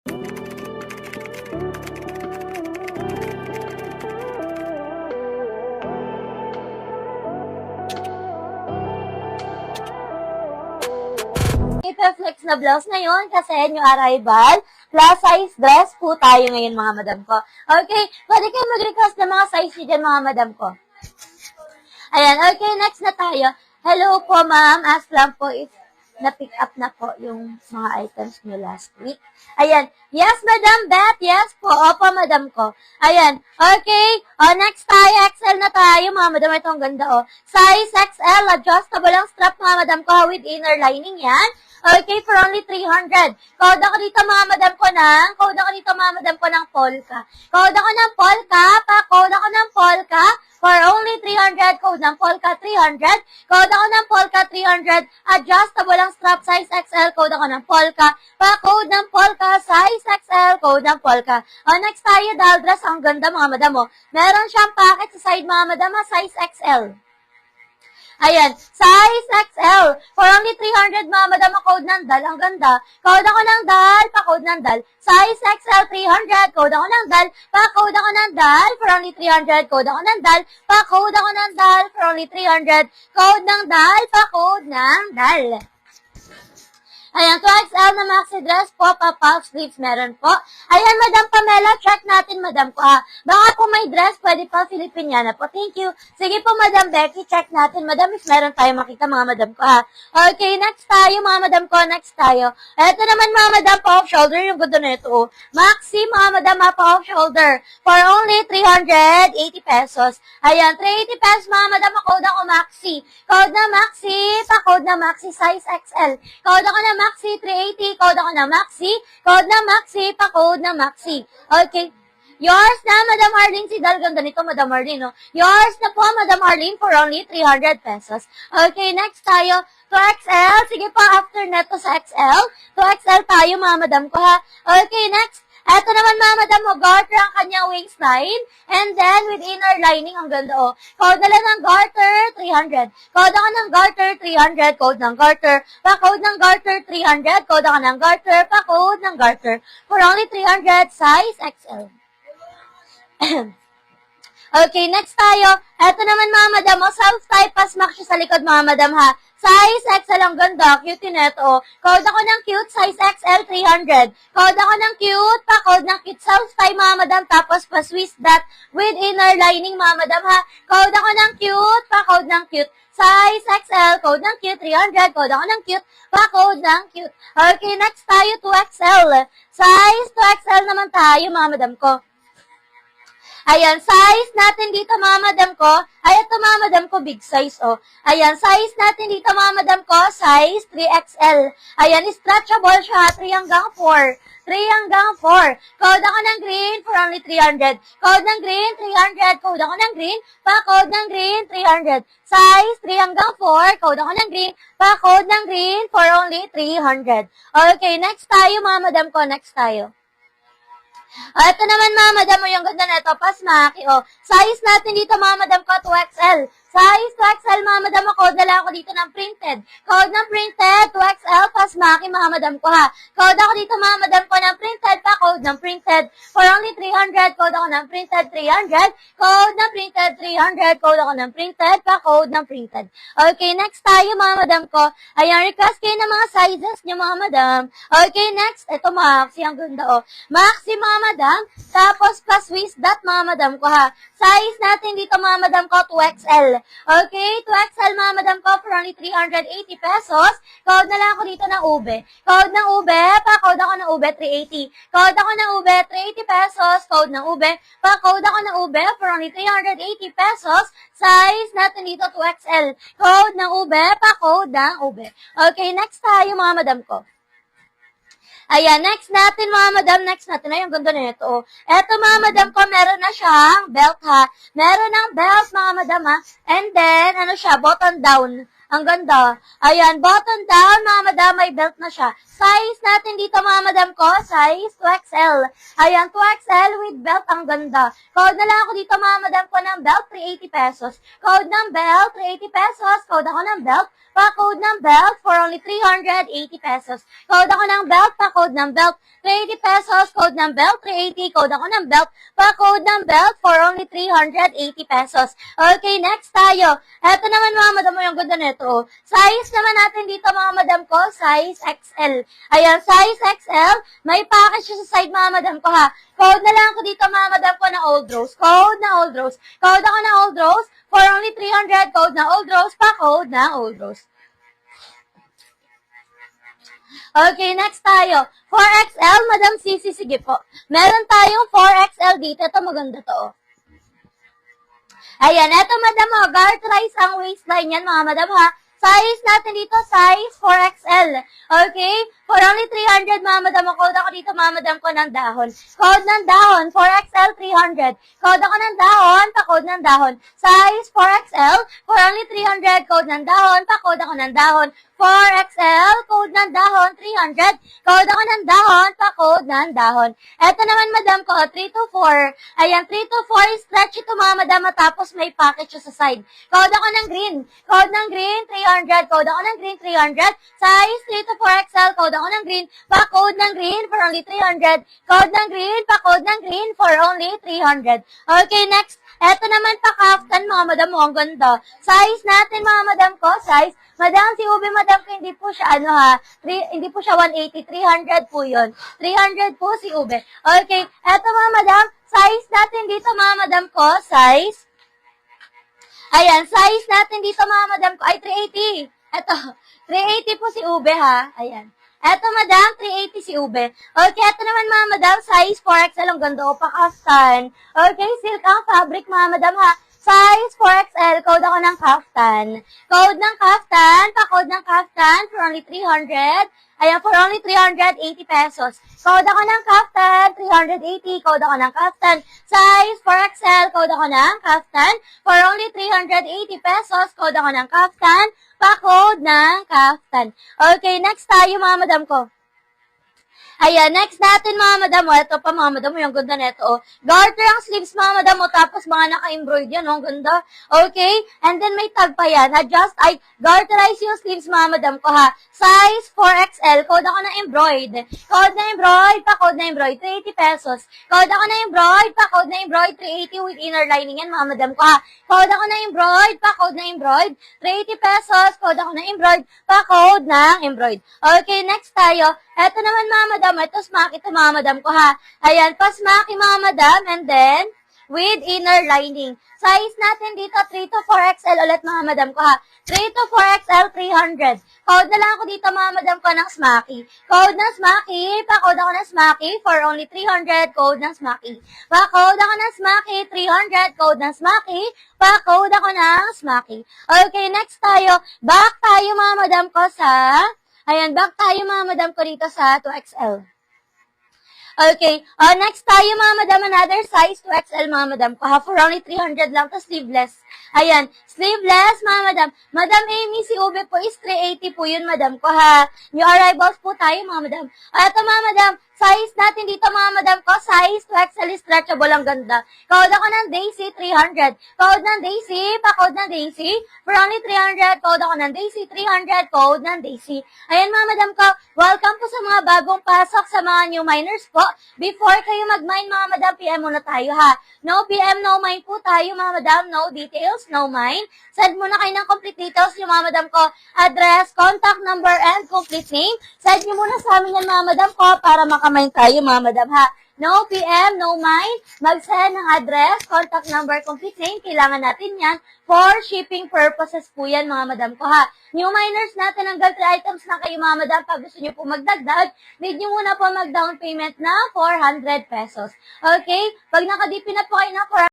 Flex na blouse ngayon kasi new arrival. Plus size dress po tayo ngayon mga madam ko. Okay, pwede kayo mag-request ng mga size nyo dyan mga madam ko. Ayan, okay, next na tayo. Hello po ma'am, ask lang po if na-pick up na po yung mga items nyo last week. Ayan, yes madam Beth, yes po, opo madam ko. Ayan, okay, next tayo, XL na tayo mga madam, ito ang ganda Size XL, adjustable ang strap mga madam ko with inner lining yan. Okay, for only 300. Code ako dito mga madam ko ng polka. Code ako ng polka, pa-code ako ng polka, for only 300. Code ng polka 300. Code ako ng polka 300. Adjustable ang strap size XL. Code ako ng polka, pa-code ng polka size XL. Code ng polka. Next tayo, doll dress. Ang ganda mga madam Meron siyang packet sa side mga madam size XL. Ayan, size XL. For only 300, mga madam, code ng DAL. Ang ganda. Code ako ng DAL, pa-code ng DAL. Size XL 300, code ako ng DAL, pa-code ako ng DAL. For only 300, code ako ng DAL, pa-code ako ng DAL. For only 300, code ng DAL, pa-code ng DAL. Ayan, 2XL na maxi dress po, pa-puff sleeves meron po. Ayan, Madam Pamela, check natin, Madam ko Baka po may dress, pwede pa Filipiniana po. Thank you. Sige po, Madam Becky, check natin, Madam, if meron tayo makita, mga Madam ko Okay, next tayo, mga Madam ko, next tayo. Ito naman, mga Madam, pa-off shoulder, yung ganda na ito, Maxi, mga Madam, pa-off shoulder, for only 380 pesos. Ayan, 380 pesos, mga Madam, code ako Maxi. Code na Maxi, pa-code na Maxi, size XL. Code ako na Maxi 380, code ako na Maxi, code na Maxi, pa-code na Maxi. Okay. Yours na, Madam Arlene, si Dal, ganda nito, Madam Arlene, Yours na po, Madam Arlene, for only 300 pesos. Okay, next tayo, 2XL. Sige po, after neto sa XL, 2XL tayo, mga Madam ko Okay, next. Eto naman, mga madam garter ang kanyang waistline. And then, with inner lining, ang ganda Code na lang ng garter, 300. Code ako ng garter, 300. Code ng garter. Pa-code ng garter, 300. Code ako ng garter. Pa-code ng garter. For only 300, size XL. Okay, next tayo. Eto naman, mga madam self type pas max siya sa likod, mga madam Size XL ang ganda, cute neto Code ako ng cute, size XL 300. Code ako ng cute, pa-code ng cute self-tie, mga madam, tapos pa-Swiss dot with inner lining, mga madam Code ako ng cute, pa-code ng cute. Size XL, code ng cute, 300. Code ako ng cute, pa-code ng cute. Okay, next tayo, 2XL. Size 2XL naman tayo, mga madam ko. Ayan, size natin dito, mga madam ko. Ay, ito, mga madam ko, big size, Ayan, size natin dito, mga madam ko, size 3XL. Ayan, stretchable siya, 3 hanggang 4. 3 hanggang 4. Code ako ng green for only 300. Code ng green, 300. Code ako ng green, pa-code ng green, 300. Size 3 hanggang 4. Code ako ng green, pa-code ng green for only 300. Okay, next tayo, mga madam ko, next tayo. Ito naman, mga madam yung ganda na ito, pasmaki, Size natin dito, mga madam ko, 2XL. Size 2XL, mga madam, code na lang ako dito ng printed. Code ng printed, 2XL, pasmaki, mga madam ko, Code ako dito, mga madam ko, ng printed, pa-code ng printed. For only 300, code ako ng printed, 300. Code ng printed, 300. Code ako ng printed, pa-code ng printed. Okay, next tayo, mga madam ko. Ayan, request kayo ng mga sizes nyo, mga madam. Okay, next, ito, Maxi, ang ganda, Maxi, mga madam, tapos pa-Swiss dot, mga madam ko, Size natin dito, mga madam ko, 2XL. Okay, 2XL, mga madam ko, for only 380 pesos. Code na lang ako dito ng ube. Code ng ube, pa-code ako ng ube, 380. Code ako ng ube, 380 pesos. Code ng ube, pa-code ako ng ube, for only 380 pesos. Size natin dito, 2XL. Code ng ube, pa-code ng ube. Okay, next tayo, mga madam ko. Ayan, next natin, mga madam, next natin. Ay, ang ganda na ito. Eto, mga madam ko, meron na siyang belt, Meron ng belt, mga madam, And then, ano siya, button down. Ang ganda. Ayan, button down, mga madam, may belt na siya. Size natin dito, mga madam ko, size 2XL. Ayan, 2XL with belt, ang ganda. Code na lang ako dito, mga madam ko, ng belt, 380 pesos. Code ng belt, 380 pesos. Code ako ng belt, pa-code ng belt for only 380 pesos. Code ako ng belt, pa-code ng belt, 380 pesos. Code ng belt, 380. Code ako ng belt, pa-code ng belt for only 380 pesos. Okay, next tayo. Eto naman, mga madam, yung ganda nito. Size naman natin dito, mga madam ko, size XL. Ayan, size XL. May package sa side, mga madam ko, ha. Code na lang ako dito, mga madam ko, na Old Rose. Code na Old Rose. Code ako na Old Rose for only 300. Code na Old Rose, pa-code na Old Rose. Okay, next tayo. 4XL, Madam Sisi, sige po. Meron tayong 4XL dito. Ito, maganda to. Ayan, ito, madam, garterize ang waistline yan, mga madam, ha. Size natin dito, size 4XL. Okay? For only 300, mga madam, code ako dito, mga madam ko, ng dahon. Code ng dahon, 4XL, 300. Code ako ng dahon, pa-code ng dahon. Size 4XL, for only 300. Code ng dahon, pa-code ako ng dahon. 4XL, code ng dahon, 300. Code ako ng dahon, pa-code ng dahon. Eto naman, madam ko, 3 to 4. Ayan, 3 to 4, stretch ito, mga madam, tapos may package sa side. Code ako ng green. Code ng green, 300. Code ako ng green, 300. Size 3 to 4XL, code ako ng green. Pa-code ng green for only 300. Code ng green, pa-code ng green for only 300. Okay, next. Eto naman pa-kaftan, mga madam mo, ang ganda. Size natin, mga madam ko, size. Madam, si Ube, madam ko, hindi po siya, hindi po siya 180, 300 po yun. 300 po si Ube. Okay, eto, mga madam, size natin dito, mga madam ko, size. Ayan, size natin dito, mga madam ko, ay 380. Eto, 380 po si Ube, ha. Ayan. Eto, madam, 380 si Ube. Okay, eto naman, mga madam, size 4XL, ang ganda o pa-kaftan. Okay, silk ang fabric, mga madam, ha. Size 4XL, code ako ng kaftan. Code ng kaftan, pa-code ng kaftan for only 300. Ayan, for only 380 pesos. Code ako ng kaftan, 380. Code ako ng kaftan. Size 4XL, code ako ng kaftan for only 380 pesos. Code ako ng kaftan, pa-code ng kaftan. Okay, next tayo, mga madam ko. Ayan, next natin, mga madam, ito pa, mga madam, yung ganda nito, garter ang sleeves, mga madam, tapos mga naka-embroid yan, ang ganda. Okay? And then may tag pa yan. Garterize yung sleeves, mga madam ko, ha. Size 4XL, code ako na embroid. Code na embroid, pa-code na embroid, 380 pesos. Code ako na embroid, pa-code na embroid, 380 with inner lining yan, mga madam ko, ha. Code ako na embroid, pa-code na embroid, 380 pesos. Code ako na embroid, pa-code na embroid. Okay, next tayo. Eto naman, mga madam, ito smaki ito, mga madam ko, ha. Ayan, pa-smaki, mga madam, and then, with inner lining. Size natin dito, 3 to 4XL ulit, mga madam ko, ha. 3 to 4XL, 300. Code na lang ako dito, mga madam ko, ng smaki. Code ng smaki, pa-code ako ng smaki for only 300. Code ng smaki. Pa-code ako ng smaki, 300. Code ng smaki, pa-code ako ng smaki. Okay, next tayo. Back tayo, mga madam ko, sa... Ayan, back tayo, mga madam ko, dito sa 2XL. Okay, next tayo, mga madam, another size 2XL, mga madam ko, ha, for only 300 lang to, sleeveless. Ayan, sleeveless, mga madam. Madam Amy, si Ube po is 380 po yun, madam ko, ha. New arrivals po tayo, mga madam. Ito, mga madam, size natin dito, mga madam ko, size 2XL, stretchable, ang ganda. Code ako ng Daisy, 300. Code ng Daisy, pa-code ng Daisy, for only 300. Code ako ng Daisy, 300. Code ng Daisy. Ayan, mga madam ko, welcome po sa mga bagong pasok, sa mga new miners po. Before kayo mag-mine, mga madam, PM muna tayo, ha. No PM, no mine po tayo, mga madam. No details, no mine. Send muna kayo ng complete details, yung mga madam ko. Address, contact number, and complete name. Send nyo muna sa amin yan, mga madam ko, para makamine tayo, mga madam, ha. No PM, no mine. Mag-send ng address, contact number, complete name. Kailangan natin yan for shipping purposes po yan, mga madam ko, ha. New miners natin, hanggang 3 items na kayo, mga madam. Pag gusto nyo po magdagdag, need nyo muna po mag-down payment na 400 pesos. Okay? Pag nakadipin na po kayo na 400